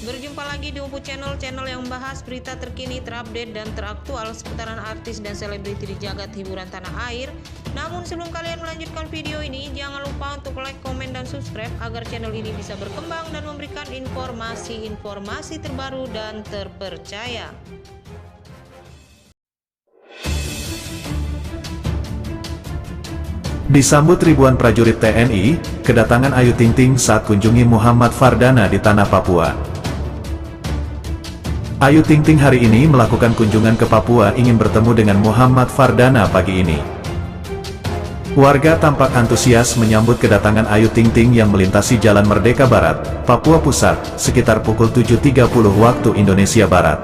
Berjumpa lagi di UFO Channel yang membahas berita terkini, terupdate, dan teraktual seputaran artis dan selebriti di jagat hiburan tanah air. Namun sebelum kalian melanjutkan video ini, jangan lupa untuk like, komen, dan subscribe agar channel ini bisa berkembang dan memberikan informasi-informasi terbaru dan terpercaya. Disambut ribuan prajurit TNI, kedatangan Ayu Ting Ting saat kunjungi Muhammad Fardana di tanah Papua. Ayu Ting Ting hari ini melakukan kunjungan ke Papua ingin bertemu dengan Muhammad Fardana pagi ini. Warga tampak antusias menyambut kedatangan Ayu Ting Ting yang melintasi Jalan Merdeka Barat, Papua Pusat, sekitar pukul 7.30 waktu Indonesia Barat.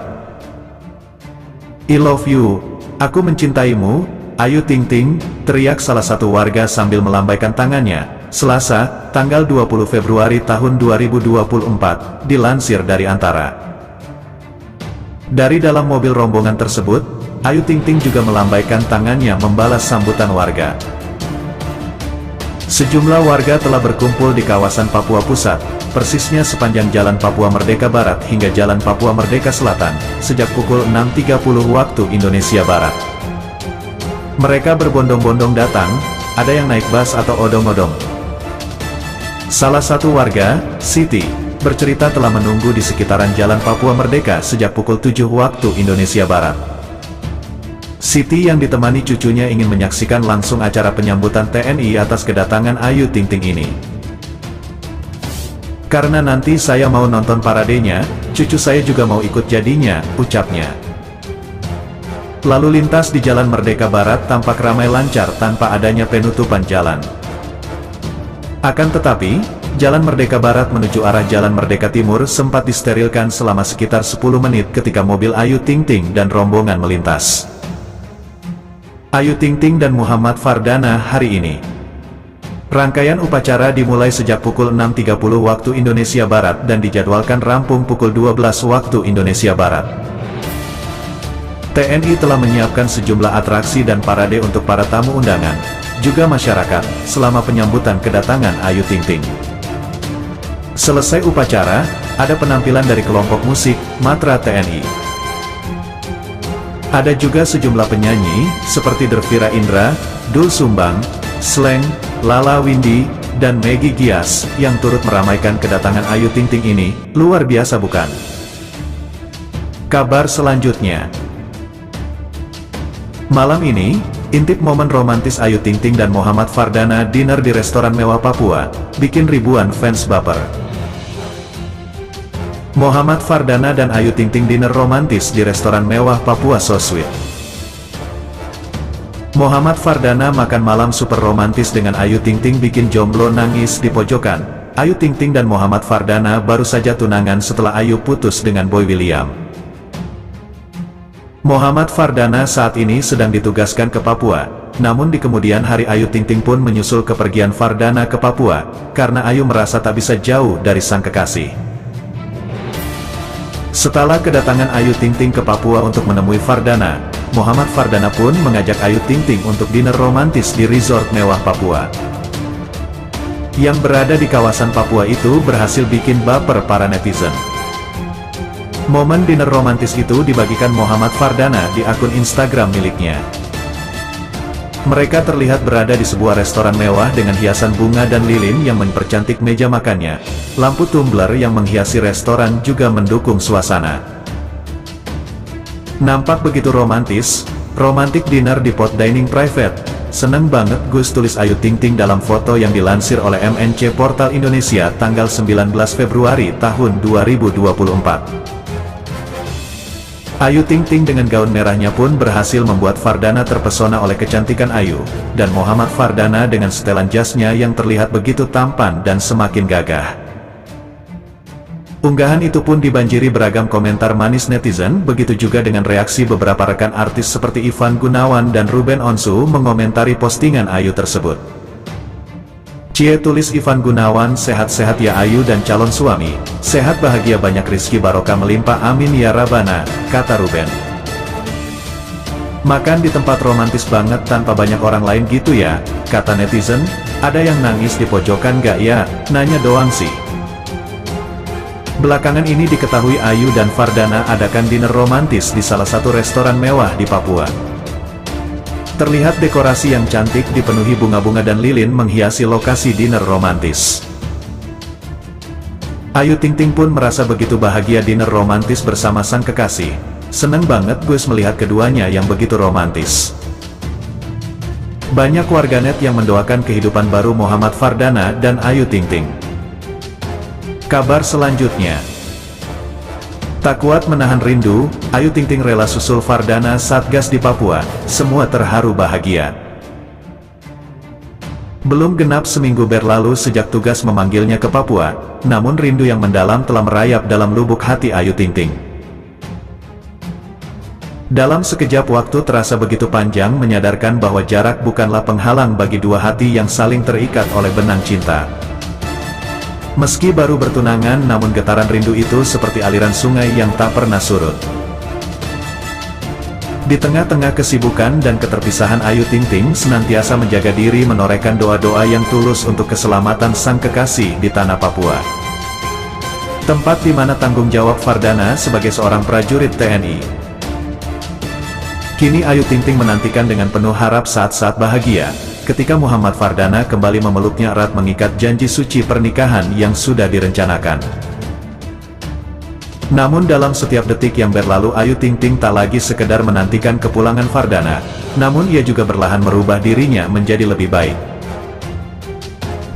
I love you, aku mencintaimu, Ayu Ting Ting, teriak salah satu warga sambil melambaikan tangannya, Selasa, tanggal 20 Februari tahun 2024, dilansir dari Antara. Dari dalam mobil rombongan tersebut, Ayu Ting Ting juga melambaikan tangannya membalas sambutan warga. Sejumlah warga telah berkumpul di kawasan Papua Pusat, persisnya sepanjang Jalan Papua Merdeka Barat hingga Jalan Papua Merdeka Selatan, sejak pukul 6.30 waktu Indonesia Barat. Mereka berbondong-bondong datang, ada yang naik bus atau odong-odong. Salah satu warga, Siti, bercerita telah menunggu di sekitaran Jalan Papua Merdeka sejak pukul 7 waktu Indonesia Barat. Siti yang ditemani cucunya ingin menyaksikan langsung acara penyambutan TNI atas kedatangan Ayu Ting Ting ini. Karena nanti saya mau nonton paradenya, cucu saya juga mau ikut jadinya, ucapnya. Lalu lintas di Jalan Merdeka Barat tampak ramai lancar tanpa adanya penutupan jalan. Akan tetapi, Jalan Merdeka Barat menuju arah Jalan Merdeka Timur sempat disterilkan selama sekitar 10 menit ketika mobil Ayu Ting Ting dan rombongan melintas. Ayu Ting Ting dan Muhammad Fardana hari ini. Rangkaian upacara dimulai sejak pukul 6.30 waktu Indonesia Barat dan dijadwalkan rampung pukul 12 waktu Indonesia Barat. TNI telah menyiapkan sejumlah atraksi dan parade untuk para tamu undangan, juga masyarakat, selama penyambutan kedatangan Ayu Ting Ting. Selesai upacara, ada penampilan dari kelompok musik, Matra TNI. Ada juga sejumlah penyanyi, seperti Dervira Indra, Dul Sumbang, Sleng, Lala Windy, dan Maggie Gias, yang turut meramaikan kedatangan Ayu Ting Ting ini, luar biasa bukan? Kabar selanjutnya. Malam ini, intip momen romantis Ayu Ting Ting dan Muhammad Fardana dinner di restoran mewah Papua, bikin ribuan fans baper. Muhammad Fardana dan Ayu Ting Ting dinner romantis di restoran mewah Papua So Sweet. Muhammad Fardana makan malam super romantis dengan Ayu Ting Ting bikin jomblo nangis di pojokan. Ayu Ting Ting dan Muhammad Fardana baru saja tunangan setelah Ayu putus dengan Boy William. Muhammad Fardana saat ini sedang ditugaskan ke Papua, namun di kemudian hari Ayu Ting Ting pun menyusul kepergian Fardana ke Papua, karena Ayu merasa tak bisa jauh dari sang kekasih. Setelah kedatangan Ayu Ting Ting ke Papua untuk menemui Fardana, Muhammad Fardana pun mengajak Ayu Ting Ting untuk dinner romantis di resort mewah Papua. Yang berada di kawasan Papua itu berhasil bikin baper para netizen. Momen dinner romantis itu dibagikan Muhammad Fardana di akun Instagram miliknya. Mereka terlihat berada di sebuah restoran mewah dengan hiasan bunga dan lilin yang mempercantik meja makannya. Lampu tumbler yang menghiasi restoran juga mendukung suasana. Nampak begitu romantis, romantic dinner di pot dining private. Seneng banget Gus, tulis Ayu Ting Ting dalam foto yang dilansir oleh MNC Portal Indonesia tanggal 19 Februari tahun 2024. Ayu Ting Ting dengan gaun merahnya pun berhasil membuat Fardana terpesona oleh kecantikan Ayu, dan Muhammad Fardana dengan setelan jasnya yang terlihat begitu tampan dan semakin gagah. Unggahan itu pun dibanjiri beragam komentar manis netizen, begitu juga dengan reaksi beberapa rekan artis seperti Ivan Gunawan dan Ruben Onsu mengomentari postingan Ayu tersebut. Cie, tulis Ivan Gunawan, sehat-sehat ya Ayu dan calon suami, sehat bahagia banyak rizki barokah melimpah amin ya Rabbana, kata Ruben. Makan di tempat romantis banget tanpa banyak orang lain gitu ya, kata netizen. Ada yang nangis di pojokan gak ya, nanya doang sih. Belakangan ini diketahui Ayu dan Fardana adakan dinner romantis di salah satu restoran mewah di Papua. Terlihat dekorasi yang cantik dipenuhi bunga-bunga dan lilin menghiasi lokasi dinner romantis. Ayu Ting Ting pun merasa begitu bahagia dinner romantis bersama sang kekasih. Seneng banget gue melihat keduanya yang begitu romantis. Banyak warganet yang mendoakan kehidupan baru Muhammad Fardana dan Ayu Ting Ting. Kabar selanjutnya. Tak kuat menahan rindu, Ayu Ting Ting rela susul Fardana Satgas di Papua, semua terharu bahagia. Belum genap seminggu berlalu sejak tugas memanggilnya ke Papua, namun rindu yang mendalam telah merayap dalam lubuk hati Ayu Ting Ting. Dalam sekejap waktu terasa begitu panjang menyadarkan bahwa jarak bukanlah penghalang bagi dua hati yang saling terikat oleh benang cinta. Meski baru bertunangan namun getaran rindu itu seperti aliran sungai yang tak pernah surut. Di tengah-tengah kesibukan dan keterpisahan Ayu Ting Ting senantiasa menjaga diri menorehkan doa-doa yang tulus untuk keselamatan sang kekasih di tanah Papua. Tempat di mana tanggung jawab Fardana sebagai seorang prajurit TNI. Kini Ayu Ting Ting menantikan dengan penuh harap saat-saat bahagia ketika Muhammad Fardana kembali memeluknya erat mengikat janji suci pernikahan yang sudah direncanakan. Namun dalam setiap detik yang berlalu Ayu Ting Ting tak lagi sekedar menantikan kepulangan Fardana, namun ia juga perlahan merubah dirinya menjadi lebih baik.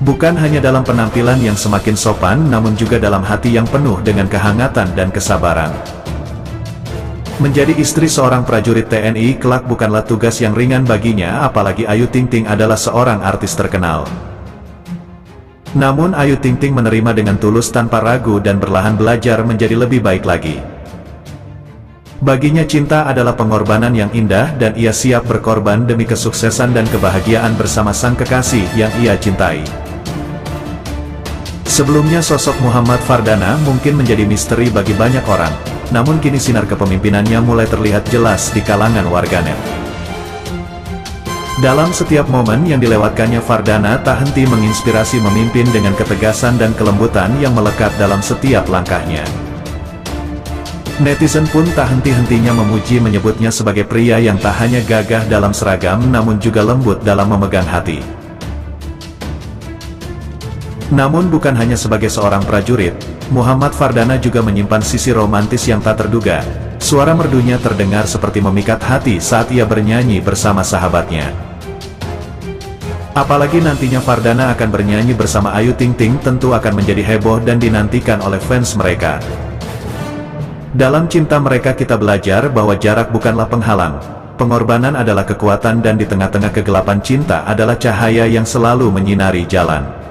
Bukan hanya dalam penampilan yang semakin sopan namun juga dalam hati yang penuh dengan kehangatan dan kesabaran. Menjadi istri seorang prajurit TNI kelak bukanlah tugas yang ringan baginya, apalagi Ayu Ting Ting adalah seorang artis terkenal. Namun Ayu Ting Ting menerima dengan tulus tanpa ragu dan perlahan belajar menjadi lebih baik lagi. Baginya cinta adalah pengorbanan yang indah dan ia siap berkorban demi kesuksesan dan kebahagiaan bersama sang kekasih yang ia cintai. Sebelumnya sosok Muhammad Fardana mungkin menjadi misteri bagi banyak orang, namun kini sinar kepemimpinannya mulai terlihat jelas di kalangan warganet. Dalam setiap momen yang dilewatkannya Fardana tak henti menginspirasi memimpin dengan ketegasan dan kelembutan yang melekat dalam setiap langkahnya. Netizen pun tak henti-hentinya memuji menyebutnya sebagai pria yang tak hanya gagah dalam seragam namun juga lembut dalam memegang hati. Namun bukan hanya sebagai seorang prajurit, Muhammad Fardana juga menyimpan sisi romantis yang tak terduga. Suara merdunya terdengar seperti memikat hati saat ia bernyanyi bersama sahabatnya. Apalagi nantinya Fardana akan bernyanyi bersama Ayu Ting Ting tentu akan menjadi heboh dan dinantikan oleh fans mereka. Dalam cinta mereka kita belajar bahwa jarak bukanlah penghalang, pengorbanan adalah kekuatan dan di tengah-tengah kegelapan cinta adalah cahaya yang selalu menyinari jalan.